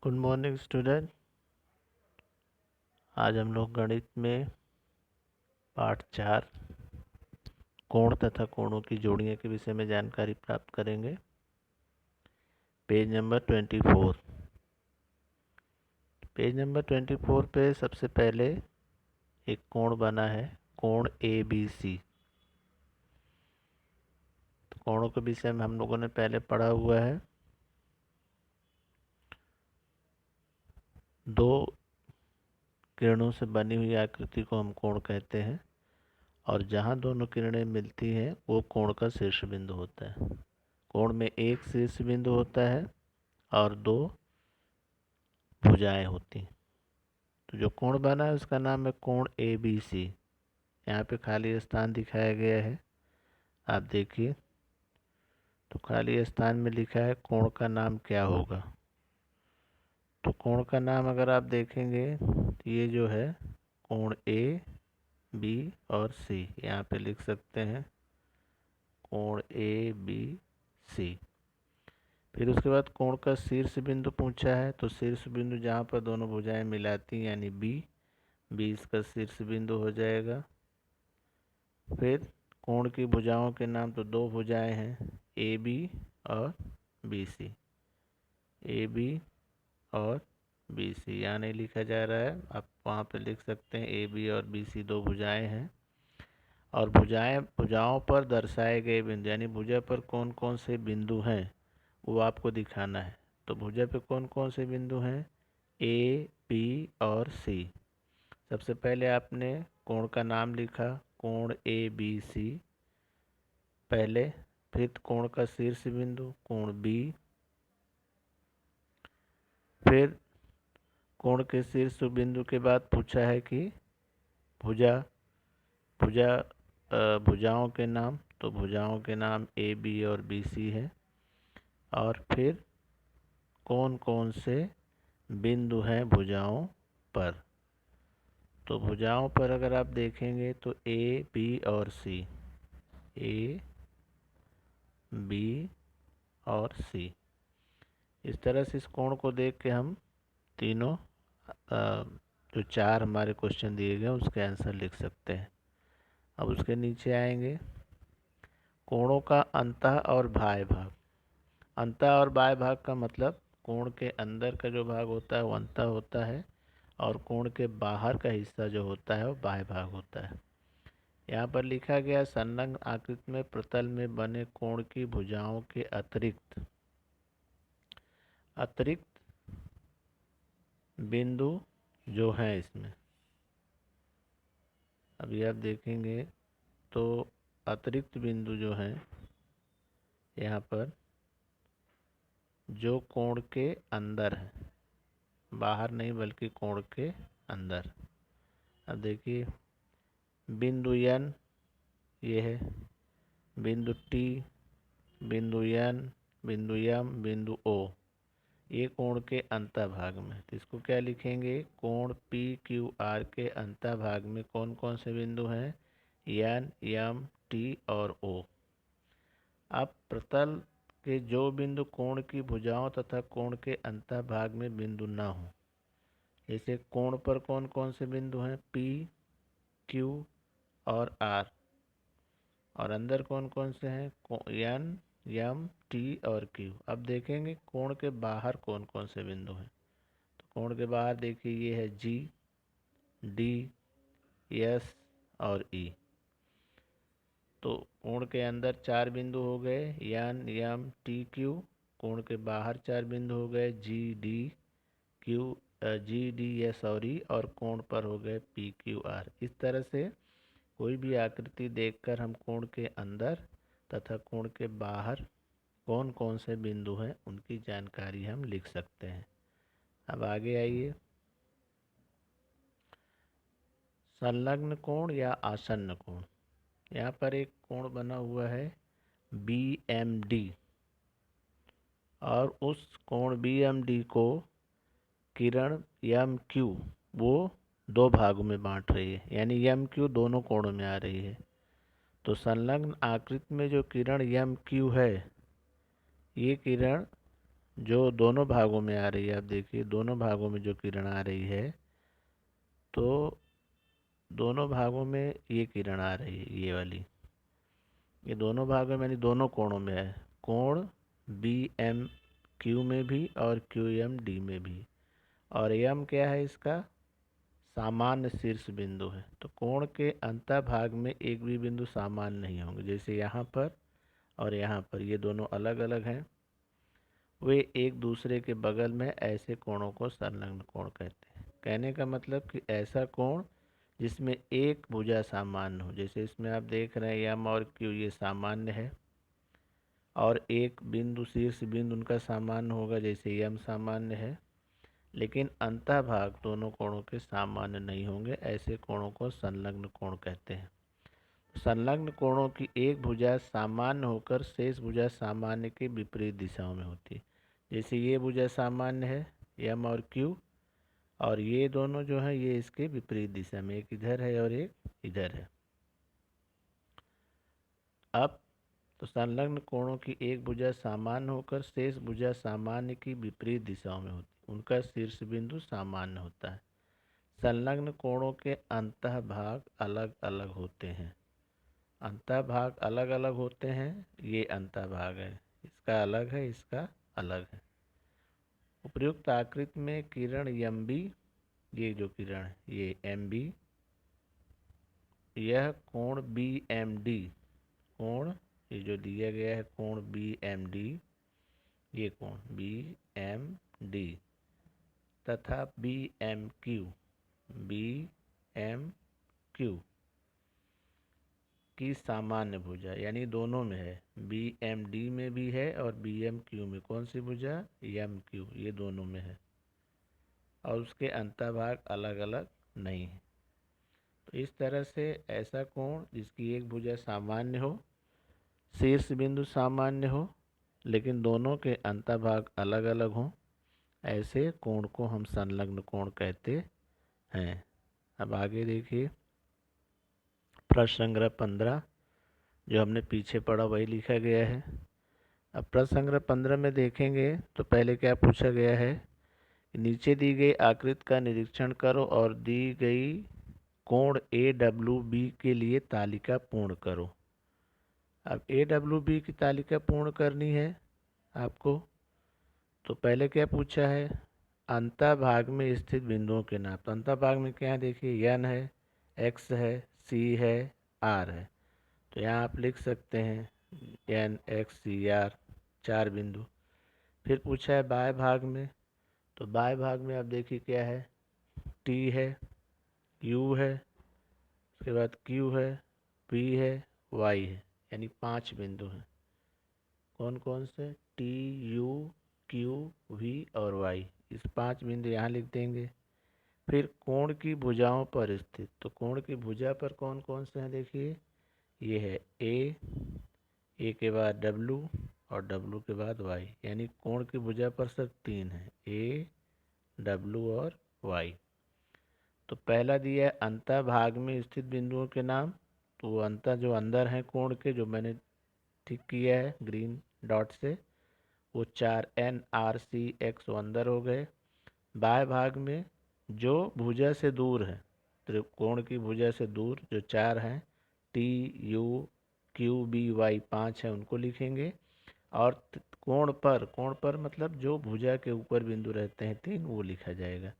Good morning student. आज हम लोग गणित में पाठ 4 कोण तथा कोणों की जोड़ियों के विषय में जानकारी प्राप्त करेंगे। Page number 24। पेज नंबर 24 पे सबसे पहले एक कोण बना है, कोण ABC। तो कोणों के विषय में हम लोगों ने पहले पढ़ा हुआ है। दो किरणों से बनी हुई आकृति को हम कोण कहते हैं और जहाँ दोनों किरणें मिलती हैं वो कोण का शीर्ष बिंदु होता है। कोण में एक शीर्ष बिंदु होता है और दो भुजाएं होती हैं। तो जो कोण बना है उसका नाम है कोण ABC। यहाँ पे खाली स्थान दिखाया गया है, आप देखिए। तो खाली स्थान में लिखा है कोण का नाम क्या होगा। तो कोण का नाम अगर आप देखेंगे तो ये जो है कोण AB और C, यहाँ पे लिख सकते हैं कोण ABC। फिर उसके बाद कोण का शीर्ष बिंदु पूछा है, तो शीर्ष बिंदु जहाँ पर दोनों भुजाएं मिलाती हैं यानी B इसका शीर्ष बिंदु हो जाएगा। फिर कोण की भुजाओं के नाम, तो दो भुजाएं हैं AB और BC। AB और BC यहाँ नहीं लिखा जा रहा है, आप वहाँ पे लिख सकते हैं AB और BC दो भुजाएं हैं। और भुजाओं पर दर्शाए गए बिंदु यानी भुजा पर कौन कौन से बिंदु हैं वो आपको दिखाना है। तो भुजा पे कौन कौन से बिंदु हैं, A, B और C। सबसे पहले आपने कोण का नाम लिखा कोण ABC पहले, फिर कोण का शीर्ष बिंदु कोण B, फिर कोण के शीर्ष बिंदु के बाद पूछा है कि भुजा भुजा भुजाओं के नाम, तो भुजाओं के नाम AB और BC है। और फिर कौन कौन से बिंदु हैं भुजाओं पर। तो भुजाओं पर अगर आप देखेंगे तो A, B और C, A, B और C। इस तरह से इस कोण को देख के हम तीनों जो चार हमारे क्वेश्चन दिए गए उसके आंसर लिख सकते हैं। अब उसके नीचे आएंगे कोणों का अंतः और बाह्य भाग। अंतः और बाह्य भाग का मतलब कोण के अंदर का जो भाग होता है वो अंतः होता है और कोण के बाहर का हिस्सा जो होता है वो बाह्य भाग होता है। यहाँ पर लिखा गया संलग्न आकृति में प्रतल में बने कोण की भुजाओं के अतिरिक्त बिंदु जो हैं इसमें, अभी आप देखेंगे तो अतिरिक्त बिंदु जो हैं यहाँ पर जो कोण के अंदर है, बाहर नहीं बल्कि कोण के अंदर। अब देखिए बिंदु N ये है, बिंदु T, बिंदु N, बिंदु M, बिंदु O, ये कोण के अंतःभाग में। तो इसको क्या लिखेंगे, कोण PQR के अंतःभाग में कौन कौन से बिंदु हैं, N, M, T और O। अब प्रतल के जो बिंदु कोण की भुजाओं तथा कोण के अंतःभाग में बिंदु ना हो, जैसे कोण पर कौन कौन से बिंदु हैं P, Q और R, और अंदर कौन कौन से हैं N, M, T और Q। अब देखेंगे कोण के बाहर कौन कौन से बिंदु हैं। तो कोण के बाहर देखिए ये है G, D, S और E। तो कोण के अंदर चार बिंदु हो गए N, M, T, Q। कोण के बाहर चार बिंदु हो गए G, D, S और E, और कोण पर हो गए P, Q, R। इस तरह से कोई भी आकृति देखकर हम कोण के अंदर तथा कोण के बाहर कौन कौन से बिंदु हैं उनकी जानकारी हम लिख सकते हैं। अब आगे आइए, संलग्न कोण या आसन्न कोण। यहाँ पर एक कोण बना हुआ है BMD और उस कोण BMD को किरण MQ वो दो भागों में बांट रही है, यानी MQ दोनों कोणों में आ रही है। तो संलग्न आकृति में जो किरण MQ है, ये किरण जो दोनों भागों में आ रही है, आप देखिए दोनों भागों में जो किरण आ रही है, तो दोनों भागों में ये किरण आ रही है, ये वाली, ये दोनों भागों में यानी दोनों कोणों में है। कोण बी एम क्यू में भी और क्यू एम डी में भी। और एम क्या है इसका? सामान्य शीर्ष बिंदु है। तो कोण के अंतःभाग में एक भी बिंदु सामान्य नहीं होंगे। जैसे यहाँ पर और यहाँ पर ये दोनों अलग अलग हैं, वे एक दूसरे के बगल में ऐसे कोणों को संलग्न कोण कहते हैं। कहने का मतलब कि ऐसा कोण जिसमें एक भुजा सामान्य हो। जैसे इसमें आप देख रहे हैं एम और क्यू ये सामान्य है, और एक बिंदु शीर्ष बिंदु उनका सामान्य होगा, जैसे एम सामान्य है, लेकिन अंतःभाग दोनों कोणों के सामान्य नहीं होंगे। ऐसे कोणों को संलग्न कोण कहते हैं। संलग्न कोणों की एक भुजा सामान्य होकर शेष भुजा सामान्य के विपरीत दिशाओं में होती है। जैसे ये भुजा सामान्य है एम और क्यू, और ये दोनों जो हैं ये इसके विपरीत दिशा में, एक इधर है और एक इधर है। अब तो संलग्न कोणों की एक भुजा सामान्य होकर शेष भुजा सामान्य की विपरीत दिशाओं में होती है, उनका शीर्ष बिंदु सामान्य होता है। संलग्न कोणों के अंतःभाग अलग अलग होते हैं। अंतःभाग अलग अलग होते हैं, ये अंतःभाग है, इसका अलग है, इसका अलग है। उपर्युक्त आकृति में किरण एम बी, ये जो किरण है ये एम बी, यह कोण बी एम डी, कोण ये जो दिया गया है कोण बी एम डी, ये कोण बी एम डी तथा B M Q, B M Q की सामान्य भुजा, यानी दोनों में है। बी एम डी में भी है और बी एम क्यू में। कौन सी भुजा? एम क्यू, ये दोनों में है, और उसके अंतःभाग अलग अलग नहीं है। तो इस तरह से ऐसा कोण जिसकी एक भुजा सामान्य हो, शीर्ष बिंदु सामान्य हो, लेकिन दोनों के अंतःभाग अलग अलग हों, ऐसे कोण को हम संलग्न कोण कहते हैं। अब आगे देखिए प्रश्न संग्रह 15, जो हमने पीछे पढ़ा वही लिखा गया है। अब प्रश्न संग्रह 15 में देखेंगे तो पहले क्या पूछा गया है, नीचे दी गई आकृति का निरीक्षण करो और दी गई कोण ए डब्ल्यू बी के लिए तालिका पूर्ण करो। अब ए डब्ल्यू बी की तालिका पूर्ण करनी है आपको। तो पहले क्या पूछा है, अंतःभाग में स्थित बिंदुओं के नाम। तो अंतःभाग में क्या है देखिए, एन है, एक्स है, सी है, आर है। तो यहाँ आप लिख सकते हैं एन एक्स सी आर, 4 बिंदु। फिर पूछा है बाएं भाग में, तो बाएं भाग में आप देखिए क्या है, टी है, यू है, उसके बाद क्यू है, पी है, वाई है, यानी 5 बिंदु हैं। कौन कौन से? टी, यू, क्यू, वी और वाई। इस 5 बिंदु यहाँ लिख देंगे। फिर कोण की भुजाओं पर स्थित, तो कोण की भुजा पर कौन कौन से हैं देखिए, ये है ए के बाद डब्लू और डब्लू के बाद वाई, यानी कोण की भुजा पर सिर्फ 3 है, ए, डब्लू और वाई। तो पहला दिया है अंतःभाग में स्थित बिंदुओं के नाम। तो वो अंतर जो अंदर हैं कोण के, जो मैंने ठीक किया है ग्रीन डॉट से, वो 4 एन आर सी एक्स अंदर हो गए। बाएं भाग में जो भुजा से दूर है, त्रिकोण की भुजा से दूर जो 4 हैं, T, U, Q, B, Y 5 है, उनको लिखेंगे। और कोण पर मतलब जो भुजा के ऊपर बिंदु रहते हैं 3, वो लिखा जाएगा।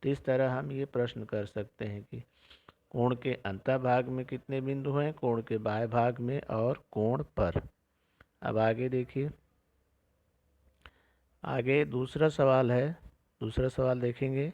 तो इस तरह हम ये प्रश्न कर सकते हैं कि कोण के अंतःभाग में कितने बिंदु हैं, कोण के बाएं भाग में और कोण पर। अब आगे देखिए, आगे दूसरा सवाल है। दूसरा सवाल देखेंगे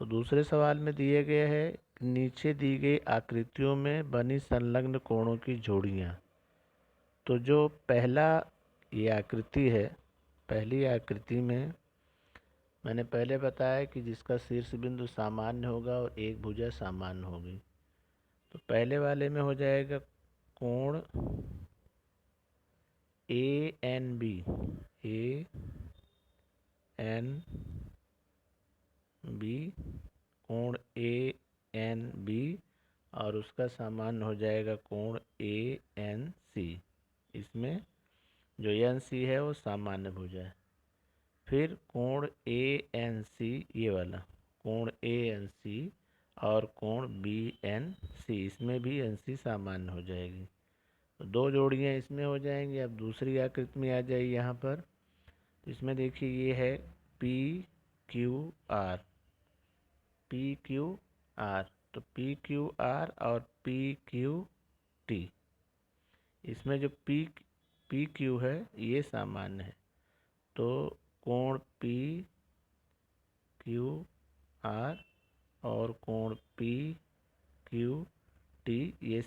तो दूसरे सवाल में दिए गए है नीचे दी गई आकृतियों में बनी संलग्न कोणों की जोड़ियाँ। तो जो पहला ये आकृति है, पहली आकृति में मैंने पहले बताया कि जिसका शीर्ष बिंदु सामान्य होगा और एक भुजा सामान्य होगी। तो पहले वाले में हो जाएगा कोण A N B, A N B, कोण ए एन बी, और उसका सामान्य हो जाएगा कोण ए एन सी। इसमें जो एन सी है वो सामान्य भुजा है। फिर कोण ANC, ये वाला कोण ANC और कोण BNC, इसमें भी NC सामान्य हो जाएगी। तो दो जोड़ियाँ इसमें हो जाएंगी। अब दूसरी आकृति में आ जाइए यहाँ पर। तो इसमें देखिए ये है PQR, PQR। तो PQR और PQT, इसमें जो PQ है ये सामान्य है। तो कोण PQR और कोण PQT ये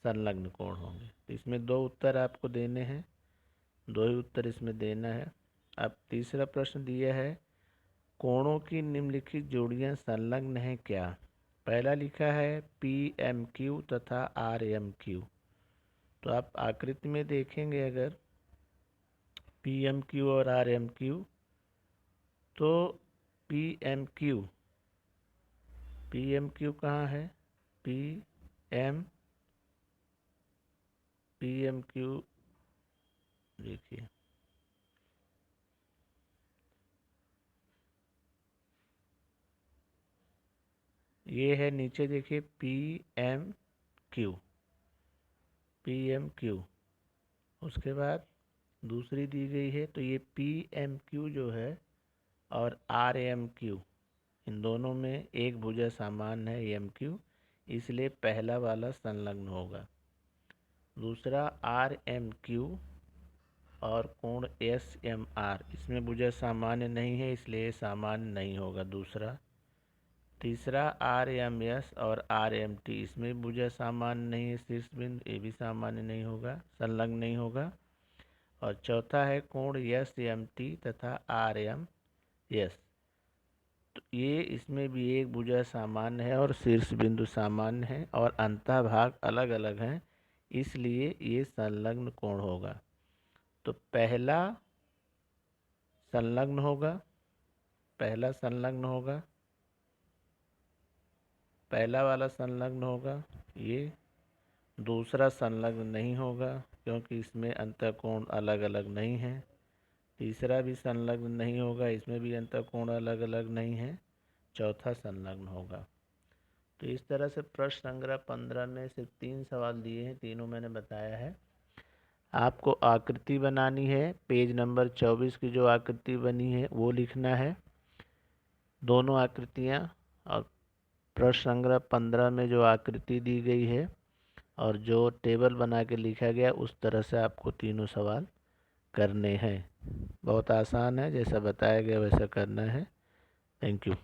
संलग्न कोण होंगे। तो इसमें दो उत्तर आपको देने हैं, दो ही उत्तर इसमें देना है। अब तीसरा प्रश्न दिया है, कोणों की निम्नलिखित जोड़ियां संलग्न हैं क्या? पहला लिखा है PMQ तथा RMQ। तो आप आकृति में देखेंगे अगर PMQ और RMQ, तो PMQ कहाँ है? PMQ देखिए, ये है नीचे देखिए PMQ। उसके बाद दूसरी दी गई है, तो ये PMQ जो है और RMQ, इन दोनों में एक भुजा सामान्य है MQ, इसलिए पहला वाला संलग्न होगा। दूसरा RMQ और कोण SMR, इसमें भुजा सामान्य नहीं है, इसलिए सामान्य नहीं होगा दूसरा। तीसरा RMS और RMT, इसमें भुजा सामान्य नहीं है शीर्ष बिंदु, ये भी सामान्य नहीं होगा, संलग्न नहीं होगा। और चौथा है कोण SMT तथा RMS, तो ये इसमें भी एक भुजा सामान्य है और शीर्ष बिंदु सामान्य है और अंतः भाग अलग अलग हैं, इसलिए ये संलग्न कोण होगा। तो पहला संलग्न होगा, पहला संलग्न होगा, पहला वाला संलग्न होगा। ये दूसरा संलग्न नहीं होगा क्योंकि इसमें अंतःकोण अलग अलग नहीं है। तीसरा भी संलग्न नहीं होगा, इसमें भी अंतःकोण अलग अलग नहीं है। चौथा संलग्न होगा। तो इस तरह से प्रश्न संग्रह 15 में सिर्फ 3 सवाल दिए हैं, तीनों मैंने बताया है। आपको आकृति बनानी है, पेज नंबर 24 की जो आकृति बनी है वो लिखना है, दोनों आकृतियाँ। और प्रश्न संग्रह 15 में जो आकृति दी गई है और जो टेबल बना के लिखा गया, उस तरह से आपको तीनों सवाल करने हैं। बहुत आसान है, जैसा बताया गया वैसा करना है। Thank you.